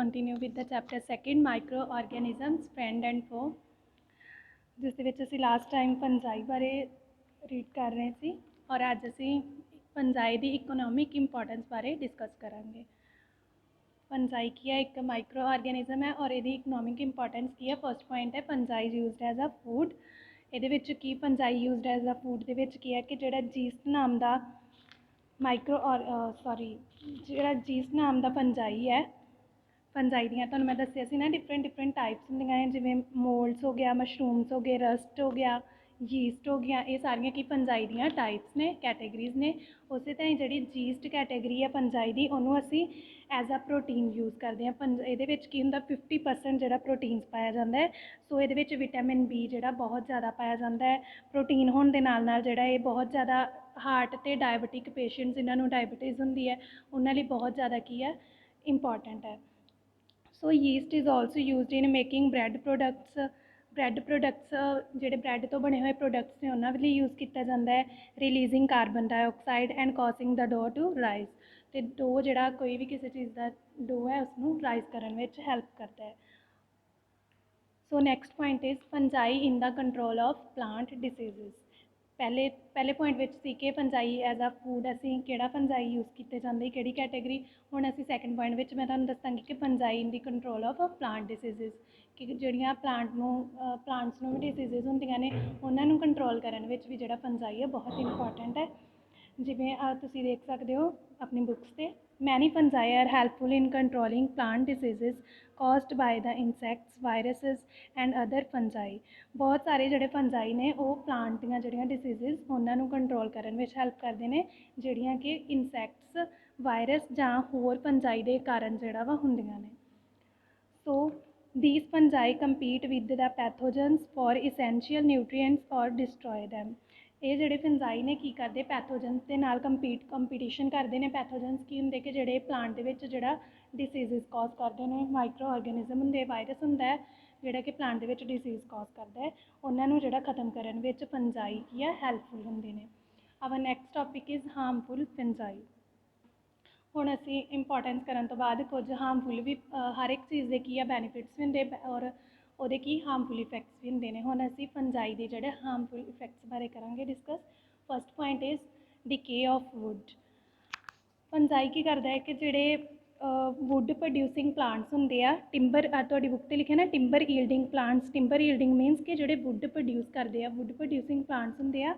continue with the chapter second, microorganisms, friend and foe, ਜਿਸ ਦੇ ਵਿੱਚ ਅਸੀਂ ਲਾਸਟ ਟਾਈਮ ਫੰਜਾਈ ਬਾਰੇ ਰੀਡ ਕਰ ਰਹੇ ਸੀ ਔਰ ਅੱਜ ਅਸੀਂ ਫੰਜਾਈ ਦੀ ਇਕਨੋਮਿਕ ਇੰਪੋਰਟੈਂਸ ਬਾਰੇ ਡਿਸਕਸ ਕਰਾਂਗੇ। ਫੰਜਾਈ ਕੀ ਹੈ? ਇੱਕ ਮਾਈਕਰੋ ਆਰਗੈਨਿਜ਼ਮ ਹੈ ਔਰ ਇਹਦੀ ਇਕਨੋਮਿਕ ਇੰਪੋਰਟੈਂਸ ਕੀ ਹੈ? ਫਸਟ ਪੁਆਇੰਟ ਹੈ fungi used as a food. ਇਹਦੇ ਵਿੱਚ ਕੀ fungi used as a food ਦੇ ਵਿੱਚ ਕੀ ਹੈ ਕਿ ਜਿਹੜਾ ਜੀਸਟ ਨਾਮ ਦਾ ਜਿਹੜਾ ਜੀਸਟ ਨਾਮ ਦਾ ਫੰਜਾਈ ਹੈ, ਫੰਜਾਈ ਦੀਆਂ ਤੁਹਾਨੂੰ ਮੈਂ ਦੱਸਿਆ ਸੀ ਨਾ डिफरेंट टाइप्स ਹੁੰਦੀਆਂ ਨੇ, ਜਿਵੇਂ ਮੋਲਡਸ ਹੋ ਗਿਆ, ਮਸ਼ਰੂਮਸ ਹੋ ਗਏ, ਰਸਟ ਹੋ ਗਿਆ, ਯੀਸਟ ਹੋ ਗਿਆ। ਇਹ ਸਾਰੀਆਂ ਕੀ ਫੰਜਾਈ ਦੀਆਂ ਟਾਈਪਸ ਨੇ, ਕੈਟੇਗਰੀਜ਼ ਨੇ। ਉਸੇ ਤਰ੍ਹਾਂ ਜਿਹੜੀ ਜੀਸਟ ਕੈਟੇਗਰੀ ਹੈ ਫੰਜਾਈ ਦੀ, ਉਹਨੂੰ ਅਸੀਂ ਐਜ਼ ਅ ਪ੍ਰੋਟੀਨ ਯੂਜ਼ ਕਰਦੇ ਹਾਂ। ਇਹਦੇ ਵਿੱਚ ਕੀ ਹੁੰਦਾ, 50% ਜਿਹੜਾ ਪ੍ਰੋਟੀਨਸ ਪਾਇਆ ਜਾਂਦਾ ਹੈ। ਸੋ ਇਹਦੇ ਵਿੱਚ ਵਿਟਾਮਿਨ ਬੀ ਜਿਹੜਾ ਬਹੁਤ ਜ਼ਿਆਦਾ ਪਾਇਆ ਜਾਂਦਾ ਹੈ। ਪ੍ਰੋਟੀਨ ਹੋਣ ਦੇ ਨਾਲ ਨਾਲ ਜਿਹੜਾ ਇਹ ਬਹੁਤ ਜ਼ਿਆਦਾ ਹਾਰਟ ਅਤੇ ਡਾਇਬਟਿਕ ਪੇਸ਼ੈਂਟਸ, ਜਿਨ੍ਹਾਂ ਨੂੰ ਡਾਇਬਟੀਜ਼ ਹੁੰਦੀ ਹੈ, ਉਹਨਾਂ ਲਈ ਬਹੁਤ ਜ਼ਿਆਦਾ ਕੀ ਹੈ, ਇੰਪੋਰਟੈਂਟ ਹੈ। So yeast is also used in making bread products. ਜਿਹੜੇ ਬ੍ਰੈਡ ਤੋਂ ਬਣੇ ਹੋਏ ਪ੍ਰੋਡਕਟਸ ਨੇ ਉਹਨਾਂ ਲਈ ਯੂਜ਼ ਕੀਤਾ ਜਾਂਦਾ ਹੈ। Releasing carbon dioxide and causing the dough to rise. ਅਤੇ ਡੋ ਜਿਹੜਾ ਕੋਈ ਵੀ ਕਿਸੇ ਚੀਜ਼ ਦਾ ਡੋ ਹੈ ਉਸਨੂੰ ਰਾਈਜ਼ ਕਰਨ ਵਿੱਚ ਹੈਲਪ ਕਰਦਾ ਹੈ। So next point is fungi in the control of plant diseases. ਪਹਿਲੇ ਪੁਆਇੰਟ ਵਿੱਚ ਸੀ ਕਿ ਫੰਜਾਈ ਐਜ਼ ਅ ਫੂਡ ਅਸੀਂ ਕਿਹੜਾ ਫੰਜਾਈ ਯੂਜ਼ ਕੀਤੇ ਜਾਂਦੇ, ਕਿਹੜੀ ਕੈਟੇਗਰੀ। ਹੁਣ ਅਸੀਂ ਸੈਕਿੰਡ ਪੁਆਇੰਟ ਵਿੱਚ ਮੈਂ ਤੁਹਾਨੂੰ ਦੱਸਾਂਗੀ ਕਿ fungi in the control of plant ਡਿਸੀਜ਼ਿਜ਼, ਕਿ ਜਿਹੜੀਆਂ ਪਲਾਂਟਸ ਨੂੰ ਵੀ ਡਿਸੀਜ਼ਿਜ਼ ਹੁੰਦੀਆਂ ਨੇ, ਉਹਨਾਂ ਨੂੰ ਕੰਟਰੋਲ ਕਰਨ ਵਿੱਚ ਵੀ ਜਿਹੜਾ ਫੰਜਾਈ ਹੈ ਬਹੁਤ ਇੰਪੋਰਟੈਂਟ ਹੈ। ਜਿਵੇਂ ਤੁਸੀਂ ਦੇਖ ਸਕਦੇ ਹੋ ਆਪਣੀ ਬੁੱਕਸ 'ਤੇ, many fungi are helpful in controlling plant diseases caused by the insects, viruses and other fungi. ਬਹੁਤ ਸਾਰੇ ਜਿਹੜੇ ਫੰਜਾਈ ਨੇ ਉਹ ਪਲਾਂਟ ਦੀਆਂ ਜਿਹੜੀਆਂ ਡਿਸੀਜ਼ਿਜ਼ ਉਹਨਾਂ ਨੂੰ ਕੰਟਰੋਲ ਕਰਨ ਵਿੱਚ ਹੈਲਪ ਕਰਦੇ ਨੇ, ਜਿਹੜੀਆਂ ਕਿ ਇਨਸੈਕਟਸ, ਵਾਇਰਸ ਜਾਂ ਹੋਰ ਫੰਜਾਈ ਦੇ ਕਾਰਨ ਜਿਹੜਾ ਵਾ ਹੁੰਦੀਆਂ ਨੇ। ਸੋ these fungi compete with the pathogens for essential nutrients or destroy them। ਇਹ ਜਿਹੜੇ ਫੰਜਾਈ ਨੇ ਕੀ ਕਰਦੇ, ਪੈਥੋਜਨਸ ਦੇ ਨਾਲ ਕੰਪੀਟੀਸ਼ਨ ਕਰਦੇ ਨੇ। ਪੈਥੋਜਨਸ ਕੀ ਹੁੰਦੇ ਕਿ ਜਿਹੜੇ ਪਲਾਂਟ ਦੇ ਵਿੱਚ ਜਿਹੜਾ ਡਿਸੀਜ਼ਿਜ਼ ਕਾਜ਼ ਕਰਦੇ ਨੇ। ਮਾਈਕਰੋ ਆਰਗੈਨਿਜ਼ਮ ਹੁੰਦੇ, ਵਾਇਰਸ ਹੁੰਦਾ ਹੈ ਜਿਹੜਾ ਕਿ ਪਲਾਂਟ ਦੇ ਵਿੱਚ ਡਿਸੀਜ਼ ਕਾਜ਼ ਕਰਦਾ ਹੈ, ਉਹਨਾਂ ਨੂੰ ਜਿਹੜਾ ਖਤਮ ਕਰਨ ਵਿੱਚ ਫੰਜਾਈ ਕੀ ਹੈ, ਹੈਲਪਫੁਲ ਹੁੰਦੇ ਨੇ। Our next topic is harmful fungi. ਹੁਣ ਅਸੀਂ ਇੰਪੋਰਟੈਂਸ ਕਰਨ ਤੋਂ ਬਾਅਦ ਕੁਝ ਹਾਰਮਫੁਲ ਵੀ, ਹਰ ਇੱਕ ਚੀਜ਼ ਦੇ ਕੀ ਆ ਬੈਨੀਫਿਟਸ ਵੀ ਹੁੰਦੇ ਔਰ ਉਹਦੇ ਕੀ ਹਾਰਮਫੁਲ ਇਫੈਕਟਸ ਵੀ ਹੁੰਦੇ ਨੇ। ਹੁਣ ਅਸੀਂ ਫੰਜਾਈ ਦੇ ਜਿਹੜੇ ਹਾਰਮਫੁਲ ਇਫੈਕਟਸ ਬਾਰੇ ਕਰਾਂਗੇ discuss. First point is decay of wood. Fungi ਕੀ ਕਰਦਾ ਹੈ ਕਿ ਜਿਹੜੇ ਵੁੱਡ ਪ੍ਰੋਡਿਊਸਿੰਗ ਪਲਾਂਟਸ ਹੁੰਦੇ ਆ, ਟਿੰਬਰ, ਤੁਹਾਡੀ ਬੁੱਕ 'ਤੇ ਲਿਖਿਆ ਨਾ ਟਿੰਬਰ ਈਲਡਿੰਗ ਪਲਾਂਟਸ। ਟਿੰਬਰ ਈਲਡਿੰਗ ਮੀਨਸ ਕਿ ਜਿਹੜੇ ਵੁੱਡ ਪ੍ਰੋਡਿਊਸ ਕਰਦੇ ਆ, ਵੁੱਡ ਪ੍ਰੋਡਿਊਸਿੰਗ ਪਲਾਂਟਸ ਹੁੰਦੇ ਆ,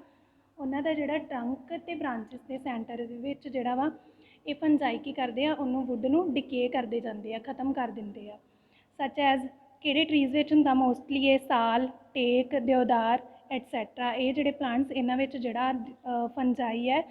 ਉਹਨਾਂ ਦਾ ਜਿਹੜਾ ਟਰੰਕ ਅਤੇ ਬ੍ਰਾਂਚਿਸ ਦੇ ਸੈਂਟਰ ਦੇ ਵਿੱਚ ਜਿਹੜਾ ਵਾ ਇਹ ਫੰਜਾਈ ਕੀ ਕਰਦੇ ਆ, ਉਹਨੂੰ ਵੁੱਡ ਨੂੰ ਡਿਕੇ ਕਰਦੇ ਜਾਂਦੇ ਆ, ਖ਼ਤਮ ਕਰ ਦਿੰਦੇ ਆ। ਸੱਚ ਐਜ਼ ਕਿਹੜੇ ਟਰੀਜ਼ ਵਿੱਚ ਹੁੰਦਾ ਮੋਸਟਲੀ ਇਹ? ਸਾਲ, ਟੇਕ, ਦਿਓਦਾਰ ਐਟਸੈਟਰਾ। ਇਹ ਜਿਹੜੇ ਪਲਾਂਟਸ, ਇਹਨਾਂ ਵਿੱਚ ਜਿਹੜਾ ਫੰਜਾਈ ਹੈ,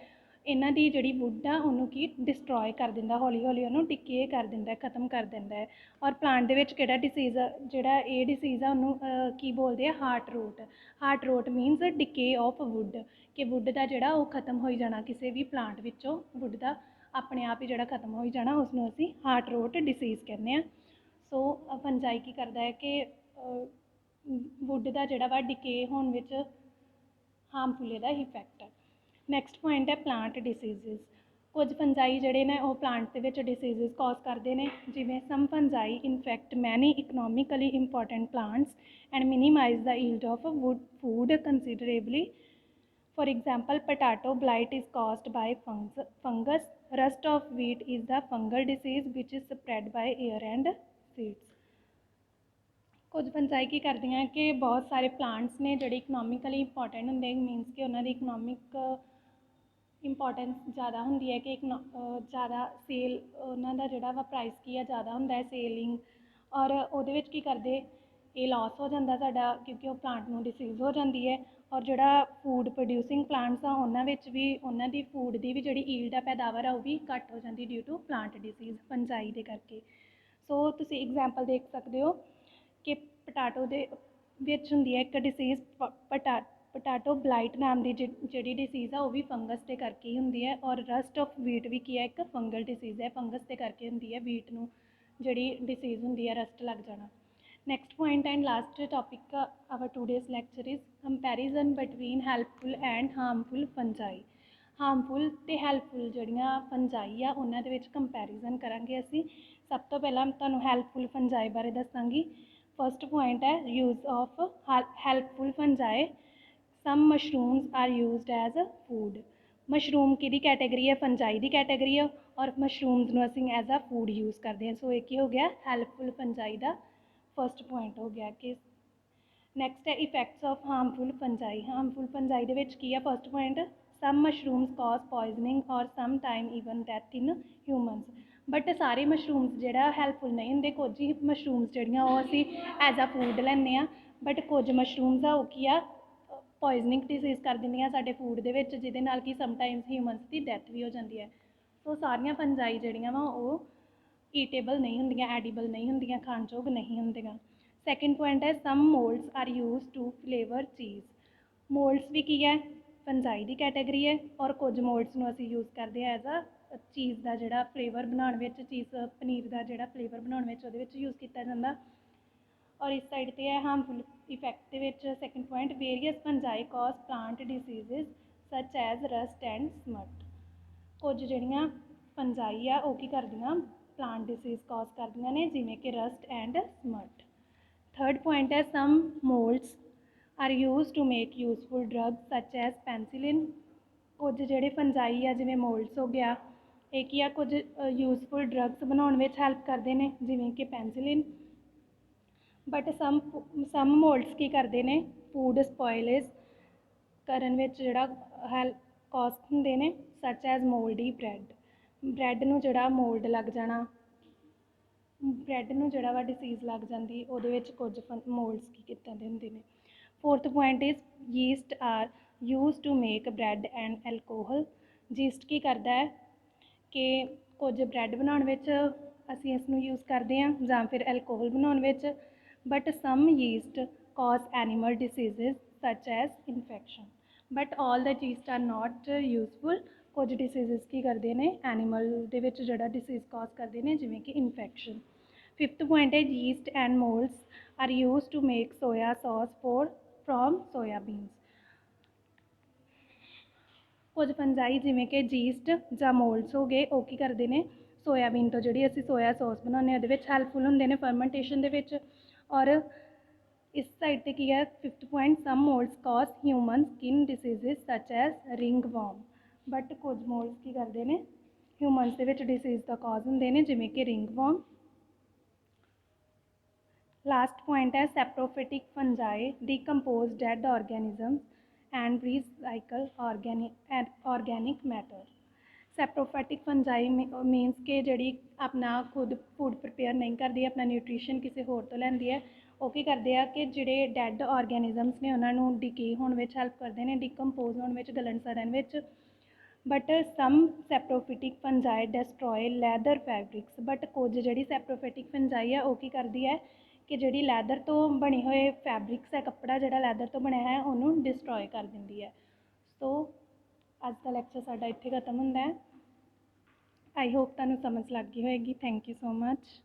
ਇਹਨਾਂ ਦੀ ਜਿਹੜੀ ਵੁੱਡ ਆ ਉਹਨੂੰ ਕੀ ਡਿਸਟਰੋਏ ਕਰ ਦਿੰਦਾ, ਹੌਲੀ ਹੌਲੀ ਉਹਨੂੰ ਡਿਕੇ ਕਰ ਦਿੰਦਾ, ਖ਼ਤਮ ਕਰ ਦਿੰਦਾ ਹੈ। ਔਰ ਪਲਾਂਟ ਦੇ ਵਿੱਚ ਕਿਹੜਾ ਡਿਸੀਜ਼, ਜਿਹੜਾ ਇਹ ਡਿਸੀਜ਼ ਆ ਉਹਨੂੰ ਕੀ ਬੋਲਦੇ ਆ? Heart rot. Heart rot means decay of wood, ਕਿ ਵੁੱਡ ਦਾ ਜਿਹੜਾ ਉਹ ਖ਼ਤਮ ਹੋਈ ਜਾਣਾ, ਕਿਸੇ ਵੀ ਪਲਾਂਟ ਵਿੱਚੋਂ ਵੁੱਡ ਦਾ ਆਪਣੇ ਆਪ ਹੀ ਜਿਹੜਾ ਖ਼ਤਮ ਹੋਈ ਜਾਣਾ, ਉਸਨੂੰ ਅਸੀਂ ਹਾਰਟ ਰੋਟ ਡਿਸੀਜ਼ ਕਹਿੰਦੇ ਹਾਂ। ਸੋ ਫੰਜਾਈ ਕੀ ਕਰਦਾ ਹੈ ਕਿ ਵੁੱਡ ਦਾ ਜਿਹੜਾ ਵਾ ਡਿਕੇ ਹੋਣ ਵਿੱਚ ਹਾਰਮਫੁਲ ਇਹਦਾ ਇਫੈਕਟ ਹੈ। ਨੈਕਸਟ ਪੁਆਇੰਟ ਹੈ ਪਲਾਂਟ ਡਿਸੀਜ਼ਿਜ਼। ਕੁਝ ਫੰਜਾਈ ਜਿਹੜੇ ਨੇ ਉਹ ਪਲਾਂਟ ਦੇ ਵਿੱਚ ਡਿਸੀਜ਼ਿਜ਼ ਕਾਜ਼ ਕਰਦੇ ਨੇ, ਜਿਵੇਂ some fungi infect many economically important plants and minimize the yield of food considerably. For example, potato blight is caused by fungus. Rust of wheat is the fungal disease which is spread by air and seeds। ਕੁਝ fungi ਕੀ ਕਰਦੀਆਂ ਕਿ ਬਹੁਤ ਸਾਰੇ plants ਨੇ ਜਿਹੜੇ economically important ਹੁੰਦੇ, means ਕਿ ਉਹਨਾਂ ਦੀ ਇਕਨੋਮਿਕ ਇੰਪੋਰਟੈਂਸ ਜ਼ਿਆਦਾ ਹੁੰਦੀ ਹੈ, ਕਿ ਜ਼ਿਆਦਾ ਸੇਲ, ਉਹਨਾਂ ਦਾ ਜਿਹੜਾ ਵਾ ਪ੍ਰਾਈਸ ਕੀ ਆ ਜ਼ਿਆਦਾ ਹੁੰਦਾ ਹੈ, ਸੇਲਿੰਗ। ਔਰ ਉਹਦੇ ਵਿੱਚ ਕੀ ਕਰਦੇ, ਇਹ ਲਾਸ ਹੋ ਜਾਂਦਾ ਸਾਡਾ, ਕਿਉਂਕਿ ਉਹ ਪਲਾਂਟ ਨੂੰ ਡਿਸੀਜ਼ ਹੋ ਜਾਂਦੀ ਹੈ। ਔਰ ਜਿਹੜਾ ਫੂਡ ਪ੍ਰੋਡਿਊਸਿੰਗ ਪਲਾਂਟਸ ਆ ਉਹਨਾਂ ਵਿੱਚ ਵੀ ਉਹਨਾਂ ਦੀ ਫੂਡ ਦੀ ਵੀ ਜਿਹੜੀ ਈਲਡ ਆ, ਪੈਦਾਵਾਰ ਆ, ਉਹ ਵੀ ਘੱਟ ਹੋ ਜਾਂਦੀ due to plant disease, fungi ਦੇ ਕਰਕੇ। ਸੋ ਤੁਸੀਂ ਐਗਜ਼ਾਮਪਲ ਦੇਖ ਸਕਦੇ ਹੋ ਕਿ ਪਟਾਟੋ ਦੇ ਵਿੱਚ ਹੁੰਦੀ ਹੈ ਇੱਕ ਡਿਸੀਜ਼, ਪਟਾਟੋ ਬਲਾਈਟ ਨਾਮ ਦੀ ਜਿਹੜੀ ਡਿਸੀਜ਼ ਆ ਉਹ ਵੀ ਫੰਗਸ ਦੇ ਕਰਕੇ ਹੀ ਹੁੰਦੀ ਹੈ। ਔਰ ਰਸਟ ਆਫ ਵੀਟ ਵੀ ਕੀ ਹੈ, ਇੱਕ ਫੰਗਲ ਡਿਸੀਜ਼ ਹੈ, ਫੰਗਸ ਦੇ ਕਰਕੇ ਹੁੰਦੀ ਹੈ। ਵੀਟ ਨੂੰ ਜਿਹੜੀ ਡਿਸੀਜ਼ ਹੁੰਦੀ ਹੈ, ਰਸਟ ਲੱਗ ਜਾਣਾ। Next point and last topic our today's lecture is comparison between helpful and harmful fungi। Harmful ਅਤੇ ਹੈਲਪਫੁਲ ਜਿਹੜੀਆਂ ਫੰਜਾਈ ਆ ਉਹਨਾਂ ਦੇ ਵਿੱਚ ਕੰਪੈਰੀਜ਼ਨ ਕਰਾਂਗੇ ਅਸੀਂ। ਸਭ ਤੋਂ ਪਹਿਲਾਂ ਤੁਹਾਨੂੰ ਹੈਲਪਫੁਲ ਫੰਜਾਈ ਬਾਰੇ ਦੱਸਾਂਗੀ। ਫਸਟ ਪੁਆਇੰਟ ਹੈ use of helpful fungi. Some mushrooms are used as food. Mushroom ਕਿਹਦੀ ਕੈਟੇਗਰੀ ਹੈ? ਫੰਜਾਈ ਦੀ ਕੈਟੇਗਰੀ ਹੈ, ਔਰ ਮਸ਼ਰੂਮਸ ਨੂੰ ਅਸੀਂ ਐਜ਼ ਆ ਫੂਡ ਯੂਜ਼ ਕਰਦੇ ਹਾਂ। ਸੋ ਇਹ ਕੀ ਹੋ ਗਿਆ? ਹੈਲਪਫੁਲ ਫੰਜਾਈ ਦਾ ਫਸਟ ਪੁਆਇੰਟ ਹੋ ਗਿਆ। ਕਿ ਨੈਕਸਟ ਹੈ effects of harmful fungi. Harmful fungi ਦੇ ਵਿੱਚ ਕੀ ਹੈ? ਫਸਟ ਪੁਆਇੰਟ, ਸਮ ਮਸ਼ਰੂਮਸ ਕਾਜ਼ ਪੋਇਜ਼ਨਿੰਗ ਔਰ some time even death in humans. But ਸਾਰੇ ਮਸ਼ਰੂਮਸ ਜਿਹੜਾ ਹੈਲਪਫੁਲ ਨਹੀਂ ਹੁੰਦੇ। ਕੁਝ ਹੀ ਮਸ਼ਰੂਮਸ ਜਿਹੜੀਆਂ ਉਹ ਅਸੀਂ ਐਜ਼ ਆ ਫੂਡ ਲੈਂਦੇ ਹਾਂ, ਬਟ ਕੁਝ ਮਸ਼ਰੂਮਸ ਆ ਉਹ ਕੀ ਆ ਪੋਇਜ਼ਨਿੰਗ ਡਿਸੀਜ਼ ਕਰ ਦਿੰਦੀਆਂ ਸਾਡੇ ਫੂਡ ਦੇ ਵਿੱਚ, ਜਿਹਦੇ ਨਾਲ ਕਿ ਸਮਟਾਈਮਸ ਹਿਊਮਨਸ ਦੀ ਡੈਥ ਵੀ ਹੋ ਜਾਂਦੀ ਹੈ। ਸੋ ਸਾਰੀਆਂ ਫੰਜਾਈ ਜਿਹੜੀਆਂ ਵਾ ਉਹ ਈਟੇਬਲ ਨਹੀਂ ਹੁੰਦੀਆਂ, ਐਡੀਬਲ ਨਹੀਂ ਹੁੰਦੀਆਂ, ਖਾਣਯੋਗ ਨਹੀਂ ਹੁੰਦੀਆਂ। ਸੈਕਿੰਡ ਪੁਆਇੰਟ ਹੈ some moulds are use to flavour ਚੀਜ਼। ਮੋਲਡਸ ਵੀ ਕੀ ਹੈ? ਫੰਜਾਈ ਦੀ ਕੈਟੇਗਰੀ ਹੈ, ਔਰ ਕੁਝ ਮੋਲਡਸ ਨੂੰ ਅਸੀਂ ਯੂਜ਼ ਕਰਦੇ ਹਾਂ ਐਜ਼ ਆ ਚੀਜ਼ ਦਾ ਜਿਹੜਾ ਫਲੇਵਰ ਬਣਾਉਣ ਵਿੱਚ, ਚੀਜ਼ ਪਨੀਰ ਦਾ ਜਿਹੜਾ ਫਲੇਵਰ ਬਣਾਉਣ ਵਿੱਚ ਉਹਦੇ ਵਿੱਚ ਯੂਜ਼ ਕੀਤਾ ਜਾਂਦਾ। ਔਰ ਇਸ ਸਾਈਡ 'ਤੇ ਹੈ ਹਾਰਮਫੁਲ ਇਫੈਕਟ ਦੇ ਵਿੱਚ second point, various fungi cause plant diseases such as rust and smut. ਕੁਝ ਜਿਹੜੀਆਂ ਫੰਜਾਈ ਆ ਉਹ ਕੀ ਕਰਦੀਆਂ? ਪਲਾਂਟ ਡਿਸੀਜ਼ ਕਾਜ਼ ਕਰਦੀਆਂ ਨੇ, ਜਿਵੇਂ ਕਿ rust and smut. Third point ਹੈ some moulds are use to make useful drugs such as penicillin. ਕੁਝ ਜਿਹੜੇ ਫੰਜਾਈ ਆ ਜਿਵੇਂ ਮੋਲਡਸ ਹੋ ਗਿਆ, ਇਹ ਕੀ ਆ? ਕੁਝ ਯੂਜ਼ਫੁਲ ਡਰੱਗਸ ਬਣਾਉਣ ਵਿੱਚ ਹੈਲਪ ਕਰਦੇ ਨੇ, ਜਿਵੇਂ ਕਿ ਪੈਨਸਿਲਿਨ। ਬਟ ਸਮ ਮੋਲਡਸ ਕੀ ਕਰਦੇ ਨੇ? ਫੂਡ ਸਪੋਇਲੇਜ ਕਰਨ ਵਿੱਚ ਜਿਹੜਾ ਕਾਸਟ ਹੁੰਦੇ ਨੇ, ਸੱਚ ਐਜ਼ ਮੋਲਡੀ ਬ੍ਰੈਡ। ਬ੍ਰੈਡ ਨੂੰ ਜਿਹੜਾ ਮੋਲਡ ਲੱਗ ਜਾਣਾ, ਬ੍ਰੈਡ ਨੂੰ ਜਿਹੜਾ ਵਾ ਡਿਸੀਜ਼ ਲੱਗ ਜਾਂਦੀ, ਉਹਦੇ ਵਿੱਚ ਕੁਝ ਮੋਲਡਸ ਕੀ ਕਿੱਦਾਂ ਦੇ ਹੁੰਦੇ ਨੇ। Fourth point is yeast are use to make bread and alcohol. Yeast ਕੀ ਕਰਦਾ ਹੈ ਕਿ ਕੁਝ ਬ੍ਰੈਡ ਬਣਾਉਣ ਵਿੱਚ ਅਸੀਂ ਇਸ ਨੂੰ ਯੂਜ਼ ਕਰਦੇ ਹਾਂ, ਜਾਂ ਫਿਰ ਐਲਕੋਹਲ ਬਣਾਉਣ ਵਿੱਚ। But some yeast cause animal diseases such as infection. But all the yeast are not useful. ਕੁਝ ਡਿਸੀਜ਼ਜ਼ ਕੀ ਕਰਦੇ ਨੇ? ਐਨੀਮਲ ਦੇ ਵਿੱਚ ਜਿਹੜਾ ਡਿਸੀਜ਼ ਕਾਜ਼ ਕਰਦੇ ਨੇ, ਜਿਵੇਂ ਕਿ ਇਨਫੈਕਸ਼ਨ। ਫਿਫਥ ਪੁਆਇੰਟ ਹੈ yeast and moulds are use to make soya sauce from soyabeans. ਕੁਝ ਫੰਜਾਈ ਜਿਵੇਂ ਕਿ ਯੀਸਟ ਜਾਂ ਮੋਲਡਸ ਹੋ ਗਏ, ਉਹ ਕੀ ਕਰਦੇ ਨੇ? ਸੋਇਆਬੀਨ ਤੋਂ ਜਿਹੜੀ ਅਸੀਂ ਸੋਇਆ ਸੌਸ ਬਣਾਉਂਦੇ ਹਾਂ ਉਹਦੇ ਵਿੱਚ ਹੈਲਪਫੁਲ ਹੁੰਦੇ ਨੇ ਫਰਮੈਂਟੇਸ਼ਨ ਦੇ ਵਿੱਚ। ਔਰ ਇਸ ਸਾਈਡ 'ਤੇ ਕੀ ਹੈ? Fifth point, sum ਮੋਲਡਸ cause human skin diseases such as ring worm. But ਕੁਝ ਮੋਲਡਸ ਕੀ ਕਰਦੇ ਨੇ? ਹਿਊਮਨਸ ਦੇ ਵਿੱਚ ਡਿਸੀਜ਼ ਦਾ ਕਾਜ਼ ਹੁੰਦੇ ਨੇ, ਜਿਵੇਂ ਕਿ ਰਿੰਗ ਵਰਮ। ਲਾਸਟ ਪੁਆਇੰਟ ਹੈ saprophytic fungi decompose dead organism and recycle organic matter. Saprophytic fungi means ਕਿ ਜਿਹੜੀ ਆਪਣਾ ਖੁਦ ਫੂਡ ਪ੍ਰਪੇਅਰ ਨਹੀਂ ਕਰਦੀ, ਆਪਣਾ ਨਿਊਟ੍ਰੀਸ਼ਨ ਕਿਸੇ ਹੋਰ ਤੋਂ ਲੈਂਦੀ ਹੈ। ਉਹ ਕੀ ਕਰਦੇ ਆ ਕਿ ਜਿਹੜੇ ਡੈਡ ਆਰਗੈਨਿਜ਼ਮਸ ਨੇ ਉਹਨਾਂ ਨੂੰ ਡੀਕੇ ਹੋਣ ਵਿੱਚ ਹੈਲਪ ਕਰਦੇ ਨੇ, ਡੀਕੰਪੋਜ਼ ਹੋਣ ਵਿੱਚ, ਗਲਣ ਸੜਨ ਵਿੱਚ। But some saprophytic fungi destroy leather fabrics. But ਕੁਝ ਜਿਹੜੀ ਸੈਪਰੋਫਿਟਿਕ ਫੰਜਾਈ ਆ ਉਹ ਕੀ ਕਰਦੀ ਹੈ ਕਿ ਜਿਹੜੀ ਲੈਦਰ ਤੋਂ ਬਣੇ ਹੋਏ ਫੈਬਰਿਕਸ ਹੈ, ਕੱਪੜਾ ਜਿਹੜਾ ਲੈਦਰ ਤੋਂ ਬਣਿਆ ਹੈ, ਉਹਨੂੰ ਡਿਸਟਰੋਏ ਕਰ ਦਿੰਦੀ ਹੈ। ਸੋ ਅੱਜ ਦਾ ਲੈਕਚਰ ਸਾਡਾ ਇੱਥੇ ਖਤਮ ਹੁੰਦਾ ਹੈ। ਆਈ ਹੋਪ ਤੁਹਾਨੂੰ ਸਮਝ ਲੱਗ ਗਈ ਹੋਏਗੀ। Thank you so much.